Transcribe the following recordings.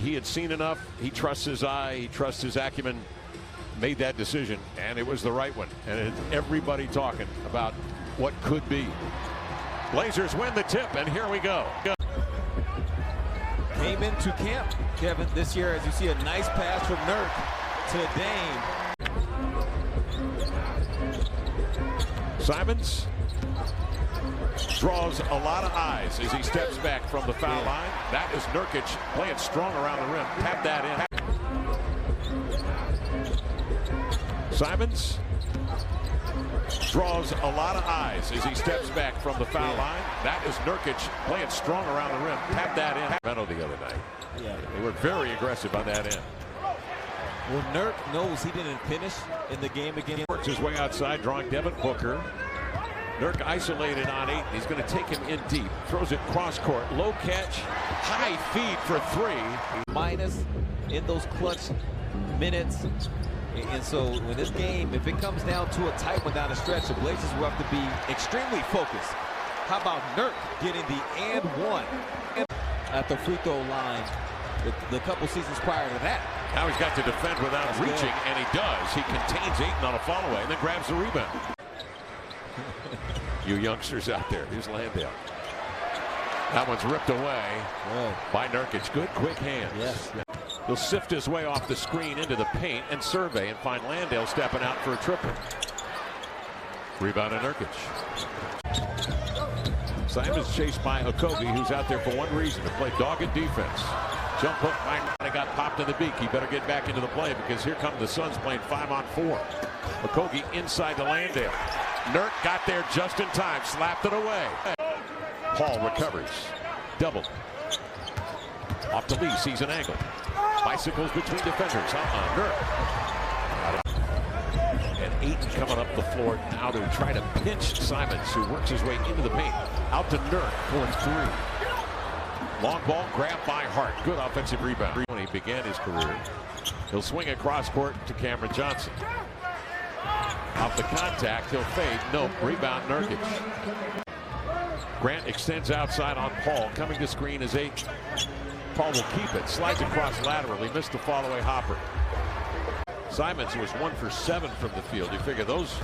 he had seen enough. He trusts his eye. He trusts his acumen. Made that decision, and it was the right one. And everybody talking about what could be. Blazers win the tip, and here we go. Came into camp, Kevin, this year, as you see a nice pass from Nurk to Dame. Simons draws a lot of eyes as he steps back from the foul line. That is Nurkic playing strong around the rim. Tap that in. Simons draws a lot of eyes as he steps back from the foul line. That is Nurkic playing strong around the rim. Tap that in. The other night. They were very aggressive on that end. Well, Nurk knows he didn't finish in the game again. Works his way outside, drawing Devin Booker. Nurk isolated on 8. He's going to take him in deep. Throws it cross court. Low catch. High feed for 3. Minus in those clutch minutes. And so in this game, if it comes down to a tight one down the stretch, the Blazers will have to be extremely focused. How about Nurk getting the and one at the free throw line the couple seasons prior to that? Now he's got to defend without reaching, and he does. He contains Ayton on a follow-away and then grabs the rebound. You youngsters out there, here's Landale. That one's ripped away by Nurkic. Good quick hands. Yes. He'll sift his way off the screen into the paint and survey and find Landale stepping out for a triple. Rebound to Nurkic. Simons chased by Okogie, who's out there for one reason, to play dogged defense. Jump hook might have got popped in the beak. He better get back into the play because here come the Suns playing 5-on-4. Okogie inside to Landale. Nurk got there just in time, slapped it away. Paul recovers. Double. Off to Lee, sees an angle. Bicycles between defenders. Nurk. And Ayton coming up the floor now to try to pinch Simons, who works his way into the paint. Out to Nurk for 3. Long ball grabbed by Hart. Good offensive rebound. When he began his career, he'll swing across court to Cameron Johnson. Off the contact, he'll fade. Nope. Rebound Nurkic. Grant extends outside on Paul. Coming to screen is Ayton. Paul will keep it. Slides across laterally. Missed the fall-away hopper. Simons was 1 for 7 from the field. You figure those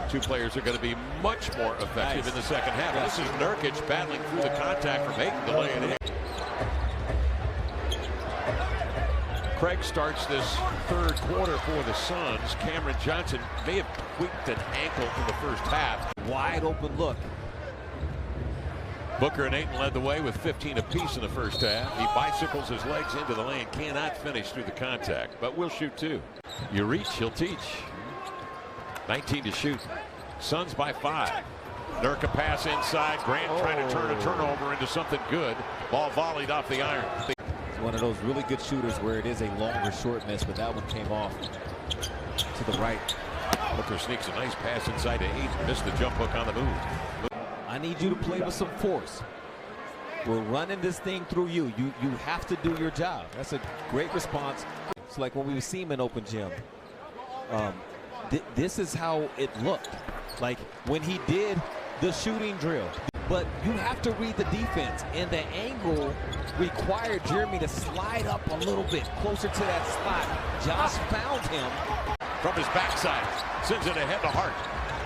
two players are going to be much more effective in the second half. This is Nurkic battling through the contact from Ayton to lay it in. Craig starts this third quarter for the Suns. Cameron Johnson may have tweaked an ankle in the first half. Wide open look. Booker and Ayton led the way with 15 apiece in the first half. He bicycles his legs into the lane, cannot finish through the contact, but will shoot 2. You reach, he'll teach. 19 to shoot. Suns by 5. Nurk a pass inside. Grant trying to turn a turnover into something good. Ball volleyed off the iron. It's one of those really good shooters where it is a longer short miss, but that one came off to the right. Booker sneaks a nice pass inside to Ayton. Missed the jump hook on the move. I need you to play with some force. We're running this thing through you. You have to do your job. That's a great response. It's like when we see him in open gym. This is how it looked. Like when he did the shooting drill. But you have to read the defense, and the angle required Jeremy to slide up a little bit closer to that slot. Josh found him from his backside. Sends it ahead to Hart.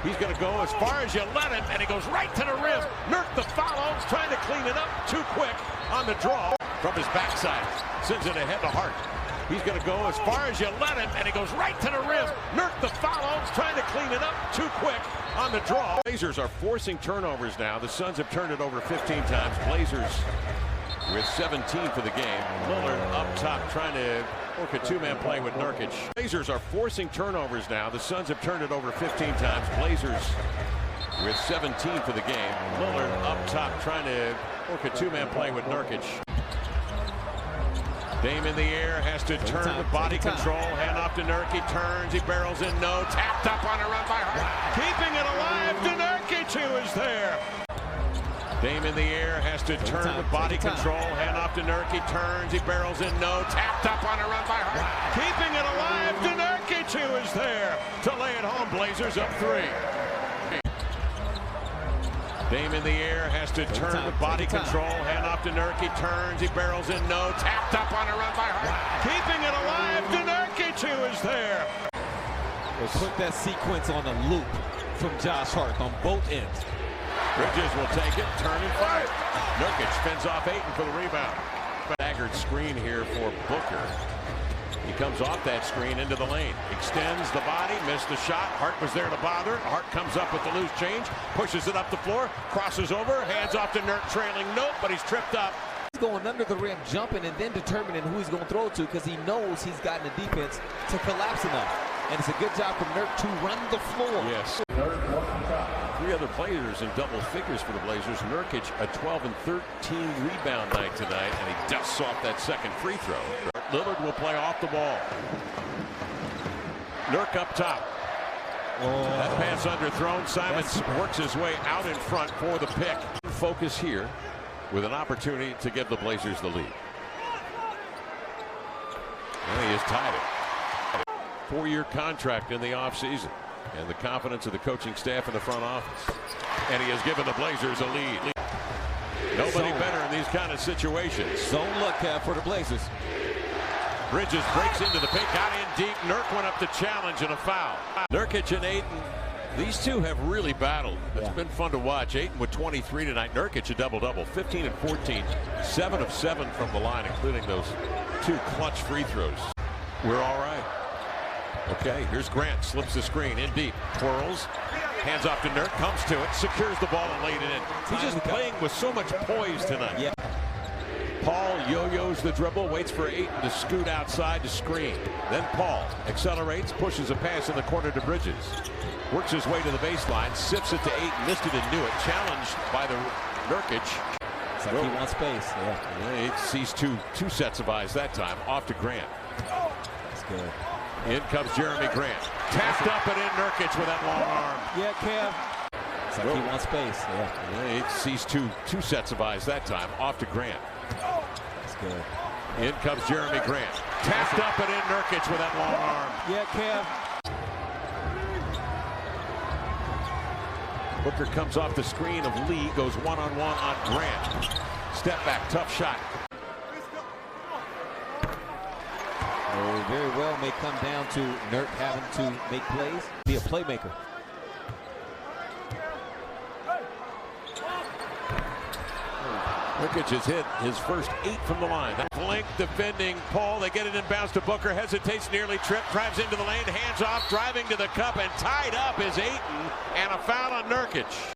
He's going to go as far as you let him, and he goes right to the rim. Nurk the follow, trying to clean it up too quick on the draw. From his backside, sends it ahead to Hart. He's going to go as far as you let him, and he goes right to the rim. Nurk the follow, trying to clean it up too quick on the draw. Blazers are forcing turnovers now. The Suns have turned it over 15 times. Blazers with 17 for the game. Lillard up top trying to work a two-man play with Nurkic. Blazers are forcing turnovers now. The Suns have turned it over 15 times. Blazers with 17 for the game. Lillard up top trying to work a two-man play with Nurkic. Dame in the air, has to turn with body control. Hand off to Nurk. He turns, he barrels in, no. Tapped up on a run by Hart. Keeping it alive to Nurkic, who is there. Dame in the air, has to turn with body control. Hand off to Nurk. He turns, he barrels in, no. Tapped up on a run by Hart. Keeping it alive to Nurkic, who is there to lay it home. Blazers up 3. Dame in the air, has to turn with body control. Hand off to Nurkic, turns, he barrels in, no. Tapped up on a run by Hart. Wow. Keeping it alive to Nurkic, who is there. We'll put that sequence on a loop from Josh Hart on both ends. Bridges will take it, turn and fire. Nurkic fends off Ayton for the rebound. Staggered screen here for Booker. He comes off that screen into the lane. Extends the body, missed the shot. Hart was there to bother. Hart comes up with the loose change, pushes it up the floor, crosses over, hands off to Nurk, trailing. Nope, but he's tripped up. He's going under the rim, jumping, and then determining who he's going to throw to because he knows he's gotten the defense to collapse enough. And it's a good job from Nurk to run the floor. Yes. 3 other players in double figures for the Blazers. Nurkic, a 12 and 13 rebound night tonight, and he dusts off that second free throw. Lillard will play off the ball. Nurk up top. That pass underthrown. Simons works his way out in front for the pick. Focus here with an opportunity to give the Blazers the lead. And he has tied it. 4-year contract in the offseason. And the confidence of the coaching staff in the front office. And he has given the Blazers a lead. Nobody better in these kind of situations. Zone look for the Blazers. Bridges breaks into the paint, got in deep. Nurk went up to challenge and a foul. Nurkic and Ayton, these two have really battled. It's been fun to watch. Ayton with 23 tonight. Nurkic a double-double, 15 and 14, 7 of 7 from the line, including those 2 clutch free throws. We're all right. Okay, here's Grant, slips the screen in deep, twirls, hands off to Nurk, comes to it, secures the ball and laid it in. He's just playing with so much poise tonight. Yeah. Paul yo-yos the dribble, waits for Ayton to scoot outside to screen. Then Paul accelerates, pushes a pass in the corner to Bridges. Works his way to the baseline, sips it to Ayton, missed it and knew it. Challenged by the Nurkic. It's like he wants space. Yeah, he sees two sets of eyes that time. Off to Grant. That's good. In comes Jeremy Grant. Tapped up and in Nurkic with that long arm. Yeah, Cam. It's like he wants space. Yeah, he sees two sets of eyes that time. Off to Grant. That's good. In comes Jeremy Grant. Tapped up and in Nurkic with that long arm. Yeah, Cam. Booker comes off the screen of Lee, goes one-on-one on Grant. Step back, tough shot. Very well may come down to Nurk having to make plays, be a playmaker. Nurkic has hit his first 8 from the line. That flank defending Paul. They get it inbounds to Booker. Hesitates, nearly tripped. Drives into the lane. Hands off. Driving to the cup and tied up is Ayton. And a foul on Nurkic.